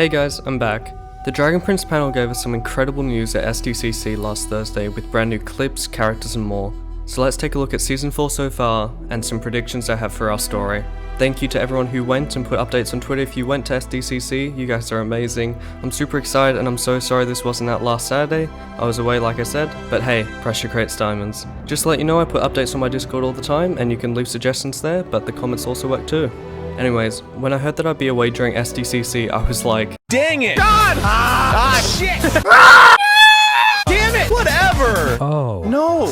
Hey guys, I'm back. The Dragon Prince panel gave us some incredible news at SDCC last Thursday with brand new clips, characters and more. So let's take a look at Season 4 so far, and some predictions I have for our story. Thank you to everyone who went and put updates on Twitter if you went to SDCC, you guys are amazing. I'm super excited and I'm so sorry this wasn't out last Saturday. I was away like I said, but hey, pressure creates diamonds. Just to let you know, I put updates on my Discord all the time and you can leave suggestions there, but the comments also work too. Anyways, when I heard that I'd be away during SDCC, I was like, dang it! God! Shit! Damn it! Whatever! Oh. No!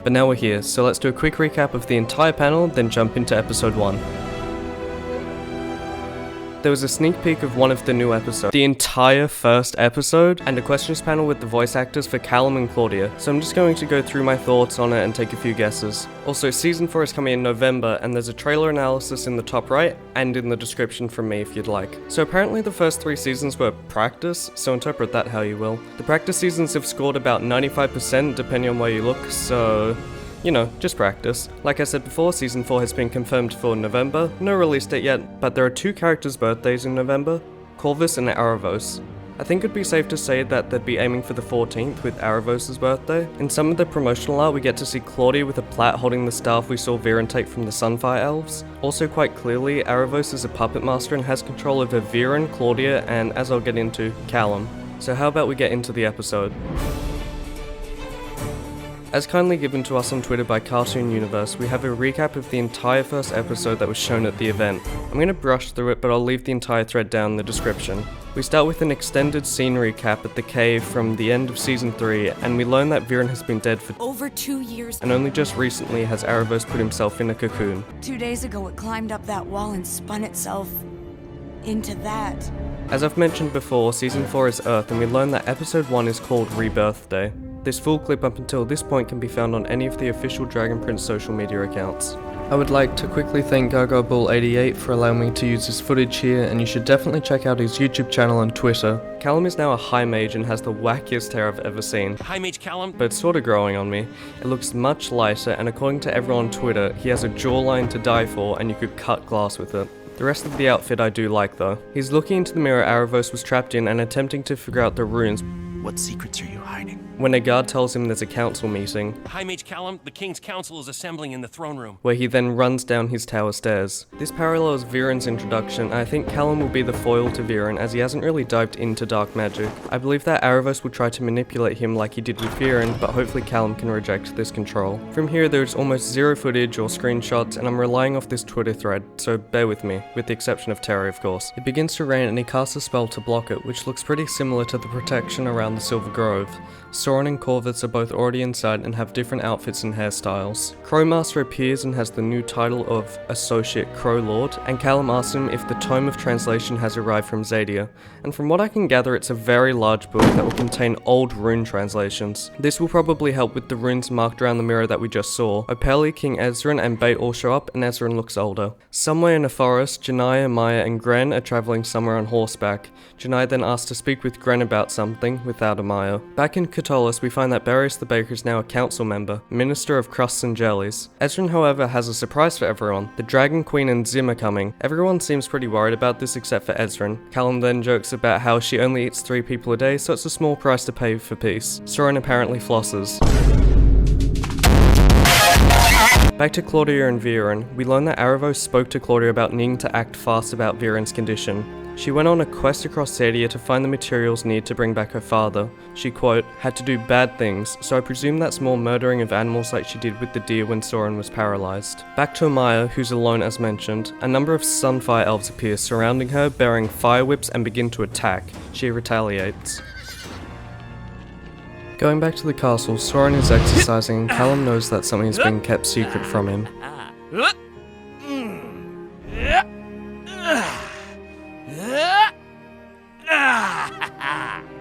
But now we're here, so let's do a quick recap of the entire panel, then jump into episode 1. There was a sneak peek of one of the new episodes, the entire first episode, and a questions panel with the voice actors for Callum and Claudia, so I'm just going to go through my thoughts on it and take a few guesses. Also, Season 4 is coming in November, and there's a trailer analysis in the top right, and in the description from me if you'd like. So apparently the first 3 seasons were practice, so interpret that how you will. The practice seasons have scored about 95% depending on where you look, so you know, just practice. Like I said before, Season 4 has been confirmed for November, no release date yet, but there are 2 characters' birthdays in November, Corvus and Aaravos. I think it'd be safe to say that they'd be aiming for the 14th with Aaravos' birthday. In some of the promotional art, we get to see Claudia with a plait holding the staff we saw Viren take from the Sunfire Elves. Also quite clearly, Aaravos is a puppet master and has control over Viren, Claudia, and as I'll get into, Callum. So how about we get into the episode? As kindly given to us on Twitter by Cartoon Universe, we have a recap of the entire first episode that was shown at the event. I'm going to brush through it, but I'll leave the entire thread down in the description. We start with an extended scene recap at the cave from the end of Season 3, and we learn that Viren has been dead for over 2 years, and only just recently has Aaravos put himself in a cocoon. 2 days ago it climbed up that wall and spun itself into that. As I've mentioned before, Season 4 is Earth, and we learn that Episode 1 is called Rebirth Day. This full clip up until this point can be found on any of the official Dragon Prince social media accounts. I would like to quickly thank GargoBull88 for allowing me to use his footage here, and you should definitely check out his YouTube channel and Twitter. Callum is now a high mage and has the wackiest hair I've ever seen. Hi Mage Callum. But it's sort of growing on me. It looks much lighter, and according to everyone on Twitter, he has a jawline to die for and you could cut glass with it. The rest of the outfit I do like though. He's looking into the mirror Aaravos was trapped in and attempting to figure out the runes. What secrets are you hiding? When a guard tells him there's a council meeting. Hi Mage Callum, the King's Council is assembling in the throne room. Where he then runs down his tower stairs. This parallels Viren's introduction, and I think Callum will be the foil to Viren as he hasn't really dived into dark magic. I believe that Aaravos will try to manipulate him like he did with Viren, but hopefully Callum can reject this control. From here there's almost zero footage or screenshots, and I'm relying off this Twitter thread, so bear with me, with the exception of Terry of course. It begins to rain and he casts a spell to block it, which looks pretty similar to the protection around the Silver Grove. Soren and Corvus are both already inside and have different outfits and hairstyles. Crowmaster appears and has the new title of Associate Crow Lord, and Callum asks him if the Tome of Translation has arrived from Zadia, and from what I can gather it's a very large book that will contain old rune translations. This will probably help with the runes marked around the mirror that we just saw. Opeli, King Ezran and Bait all show up and Ezran looks older. Somewhere in a forest, Janai, Amaya and Gren are travelling somewhere on horseback. Janai then asks to speak with Gren about something, without Amaya. Back in Catolis, we find that Barrius the Baker is now a council member, Minister of Crusts and Jellies. Ezran, however, has a surprise for everyone. The Dragon Queen and Zim are coming. Everyone seems pretty worried about this except for Ezran. Callum then jokes about how she only eats 3 people a day, so it's a small price to pay for peace. Soren apparently flosses. Back to Claudia and Viren, we learn that Aaravos spoke to Claudia about needing to act fast about Viren's condition. She went on a quest across Zadia to find the materials needed to bring back her father. She, quote, had to do bad things, so I presume that's more murdering of animals like she did with the deer when Soren was paralysed. Back to Amaya, who's alone as mentioned. A number of Sunfire Elves appear surrounding her, bearing fire whips and begin to attack. She retaliates. Going back to the castle, Soren is exercising and Callum knows that something is being kept secret from him.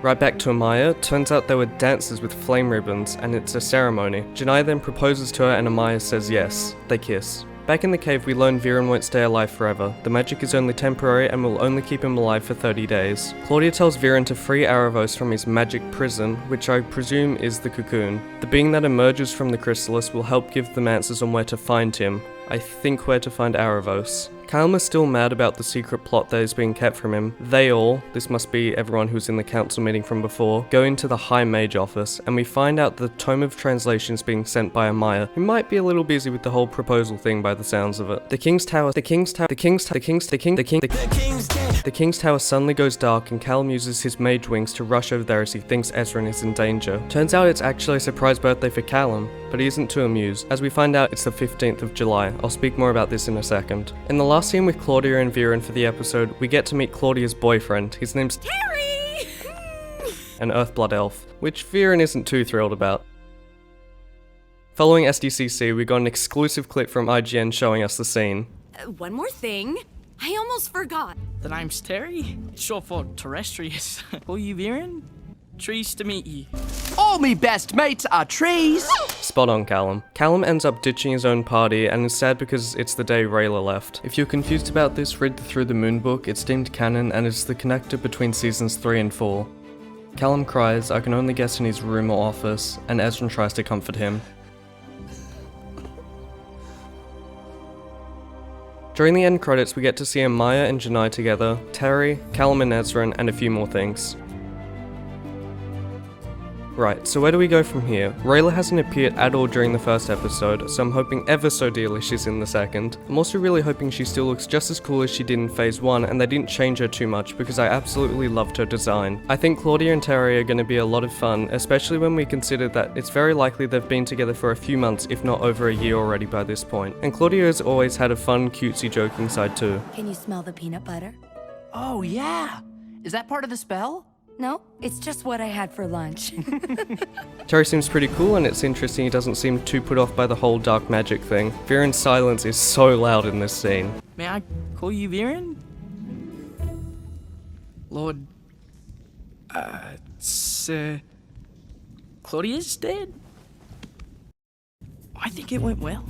Right back to Amaya, turns out there were dancers with flame ribbons and it's a ceremony. Janai then proposes to her and Amaya says yes. They kiss. Back in the cave we learn Viren won't stay alive forever. The magic is only temporary and will only keep him alive for 30 days. Claudia tells Viren to free Aaravos from his magic prison, which I presume is the cocoon. The being that emerges from the chrysalis will help give them answers on where to find him. I think where to find Aaravos. Callum is still mad about the secret plot that is being kept from him. They all, this must be everyone who's in the council meeting from before, go into the High Mage office, and we find out the tome of translation is being sent by Amaya, who might be a little busy with the whole proposal thing by the sounds of it. The King's Tower suddenly goes dark, and Callum uses his mage wings to rush over there as he thinks Ezran is in danger. Turns out it's actually a surprise birthday for Callum, but he isn't too amused. As we find out, it's the 15th of July. I'll speak more about this in a second. In the last scene with Claudia and Viren for the episode, we get to meet Claudia's boyfriend. His name's Terry! an Earthblood elf, which Viren isn't too thrilled about. Following SDCC, we got an exclusive clip from IGN showing us the scene. One more thing. I almost forgot. The name's Terry, short for terrestrius. Call you Viren? Trees to meet you. All me best mates are trees. Spot on, Callum. Callum ends up ditching his own party and is sad because it's the day Rayla left. If you're confused about this, read the Through the Moon book. It's deemed canon and is the connector between seasons 3 and 4. Callum cries, I can only guess in his room or office, and Ezran tries to comfort him. During the end credits, we get to see Amaya and Janai together, Terry, Callum and Ezran, and a few more things. Right, so where do we go from here? Rayla hasn't appeared at all during the first episode, so I'm hoping ever so dearly she's in the second. I'm also really hoping she still looks just as cool as she did in Phase 1 and they didn't change her too much because I absolutely loved her design. I think Claudia and Terry are going to be a lot of fun, especially when we consider that it's very likely they've been together for a few months if not over a year already by this point. And Claudia has always had a fun, cutesy, joking side too. Can you smell the peanut butter? Oh, yeah. Is that part of the spell? No, it's just what I had for lunch. Terry seems pretty cool, and it's interesting he doesn't seem too put off by the whole dark magic thing. Viren's silence is so loud in this scene. May I call you Viren? Lord... Sir... Claudia's dead? I think it went well.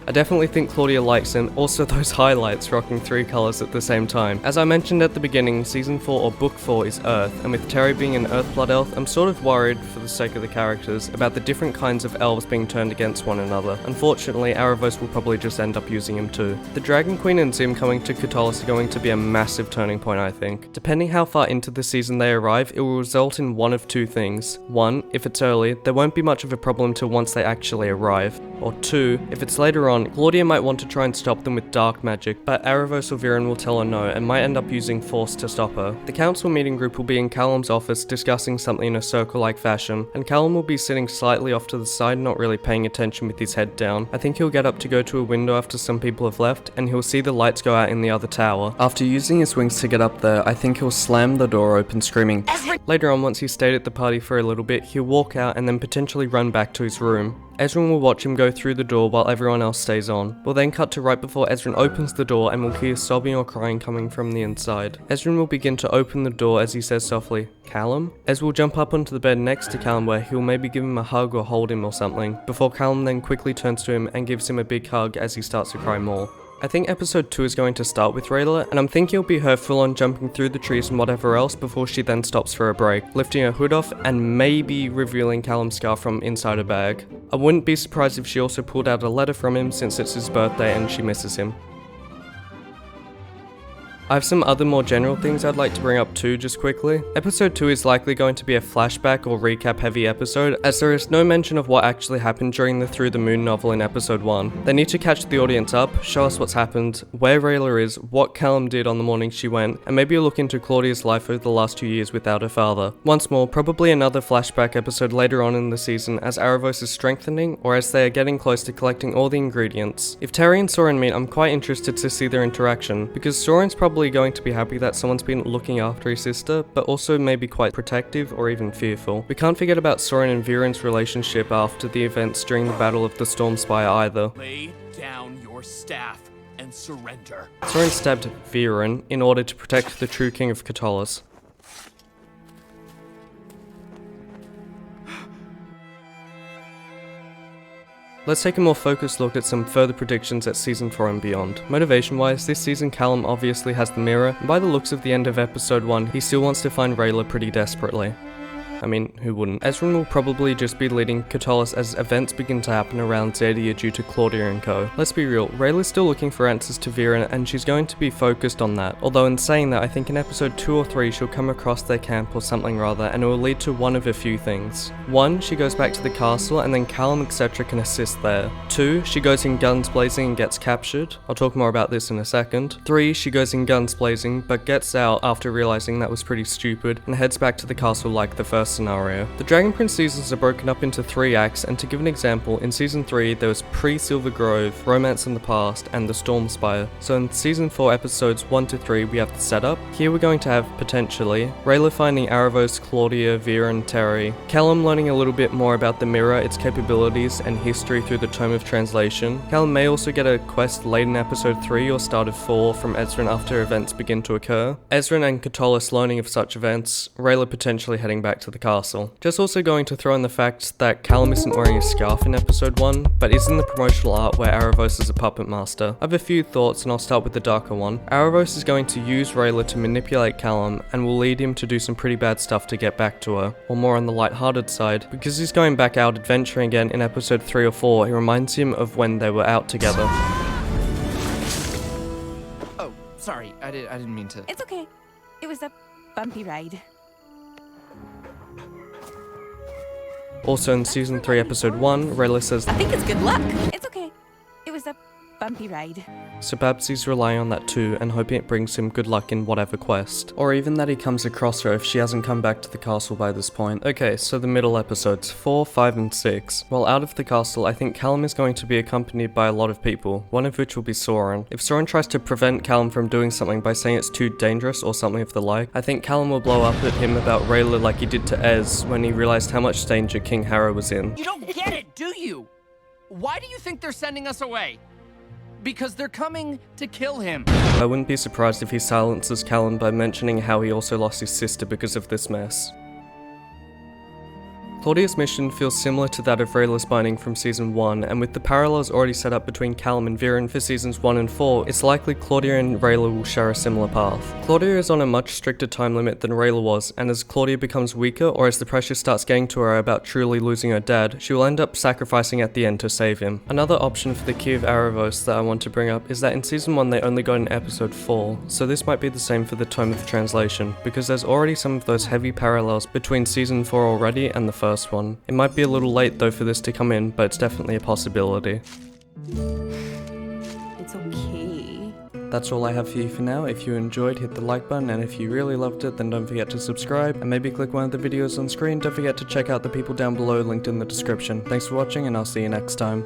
I definitely think Claudia likes him, also those highlights rocking 3 colours at the same time. As I mentioned at the beginning, Season 4 or Book 4 is Earth, and with Terry being an Earthblood elf, I'm sort of worried, for the sake of the characters, about the different kinds of elves being turned against one another. Unfortunately, Aaravos will probably just end up using him too. The Dragon Queen and Zim coming to Catullus are going to be a massive turning point, I think. Depending how far into the season they arrive, it will result in one of two things. 1, if it's early, there won't be much of a problem till once they actually arrive. Or 2, if it's later on, Claudia might want to try and stop them with dark magic, but Aaravos or Viren will tell her no and might end up using force to stop her. The council meeting group will be in Callum's office discussing something in a circle-like fashion, and Callum will be sitting slightly off to the side not really paying attention with his head down. I think he'll get up to go to a window after some people have left, and he'll see the lights go out in the other tower. After using his wings to get up there, I think he'll slam the door open screaming Ezran! Later on, once he's stayed at the party for a little bit, he'll walk out and then potentially run back to his room. Ezran will watch him go through the door while everyone else stays on. We'll then cut to right before Ezran opens the door and we'll hear sobbing or crying coming from the inside. Ezran will begin to open the door as he says softly, Callum? Ez will jump up onto the bed next to Callum where he'll maybe give him a hug or hold him or something, before Callum then quickly turns to him and gives him a big hug as he starts to cry more. I think episode 2 is going to start with Rayla, and I'm thinking it'll be her full on jumping through the trees and whatever else before she then stops for a break, lifting her hood off and maybe revealing Callum's scarf from inside her bag. I wouldn't be surprised if she also pulled out a letter from him since it's his birthday and she misses him. I have some other more general things I'd like to bring up too, just quickly. Episode 2 is likely going to be a flashback or recap heavy episode, as there is no mention of what actually happened during the Through the Moon novel in episode 1. They need to catch the audience up, show us what's happened, where Rayla is, what Callum did on the morning she went, and maybe a look into Claudia's life over the last 2 years without her father. Once more, probably another flashback episode later on in the season as Aaravos is strengthening, or as they are getting close to collecting all the ingredients. If Terry and Soren meet, I'm quite interested to see their interaction, because Soren's probably going to be happy that someone's been looking after his sister, but also maybe quite protective or even fearful. We can't forget about Soren and Viren's relationship after the events during the Battle of the Storm Spire either. Lay down your staff and surrender. Soren stabbed Viren in order to protect the true king of Catullus. Let's take a more focused look at some further predictions at Season 4 and beyond. Motivation-wise, this season Callum obviously has the mirror, and by the looks of the end of episode 1, he still wants to find Rayla pretty desperately. I mean, who wouldn't? Ezran will probably just be leading Catullus as events begin to happen around Xadia due to Claudia and co. Let's be real, Rayla's still looking for answers to Viren and she's going to be focused on that. Although in saying that, I think in episode 2 or 3 she'll come across their camp or something rather, and it will lead to one of a few things. 1, she goes back to the castle and then Callum etc. can assist there. 2, she goes in guns blazing and gets captured. I'll talk more about this in a second. 3, she goes in guns blazing but gets out after realizing that was pretty stupid and heads back to the castle like the first scenario. The Dragon Prince seasons are broken up into 3 acts, and to give an example, in season 3 there was pre-Silver Grove, Romance in the Past, and the Storm Spire. So in season 4 episodes 1 to 3 we have the setup. Here we're going to have, potentially, Rayla finding Aaravos, Claudia, Viren, Terry, Callum learning a little bit more about the mirror, its capabilities, and history through the Tome of Translation. Callum may also get a quest late in episode 3 or start of 4 from Ezran after events begin to occur. Ezran and Catullus learning of such events, Rayla potentially heading back to the castle. Just also going to throw in the fact that Callum isn't wearing a scarf in episode 1, but is in the promotional art where Aaravos is a puppet master. I have a few thoughts and I'll start with the darker one. Aaravos is going to use Rayla to manipulate Callum and will lead him to do some pretty bad stuff to get back to her, or more on the light-hearted side. Because he's going back out adventuring again in episode 3 or 4, it reminds him of when they were out together. Oh, sorry, I didn't mean to. It's okay. It was a bumpy ride. Also in season 3 episode 1, Rayla says I think it's good luck. It's okay. It was a bumpy ride. so perhaps he's relying on that too and hoping it brings him good luck in whatever quest. Or even that he comes across her if she hasn't come back to the castle by this point. Okay, so the middle episodes, 4, 5 and 6. While out of the castle, I think Callum is going to be accompanied by a lot of people, one of which will be Soren. If Soren tries to prevent Callum from doing something by saying it's too dangerous or something of the like, I think Callum will blow up at him about Rayla like he did to Ez when he realized how much danger King Harrow was in. You don't get it, do you? Why do you think they're sending us away? Because they're coming to kill him. I wouldn't be surprised if he silences Callum by mentioning how he also lost his sister because of this mess. Claudia's mission feels similar to that of Rayla's binding from season 1, and with the parallels already set up between Callum and Viren for seasons 1 and 4, it's likely Claudia and Rayla will share a similar path. Claudia is on a much stricter time limit than Rayla was, and as Claudia becomes weaker or as the pressure starts getting to her about truly losing her dad, she will end up sacrificing at the end to save him. Another option for the key of Aaravos that I want to bring up is that in season 1 they only got in episode 4, so this might be the same for the Tome of Translation, because there's already some of those heavy parallels between season 4 already and the first one. It might be a little late though for this to come in, but it's definitely a possibility. It's okay. That's all I have for you for now. If you enjoyed, hit the like button, and if you really loved it, then don't forget to subscribe, and maybe click one of the videos on screen. Don't forget to check out the people down below linked in the description. Thanks for watching, and I'll see you next time.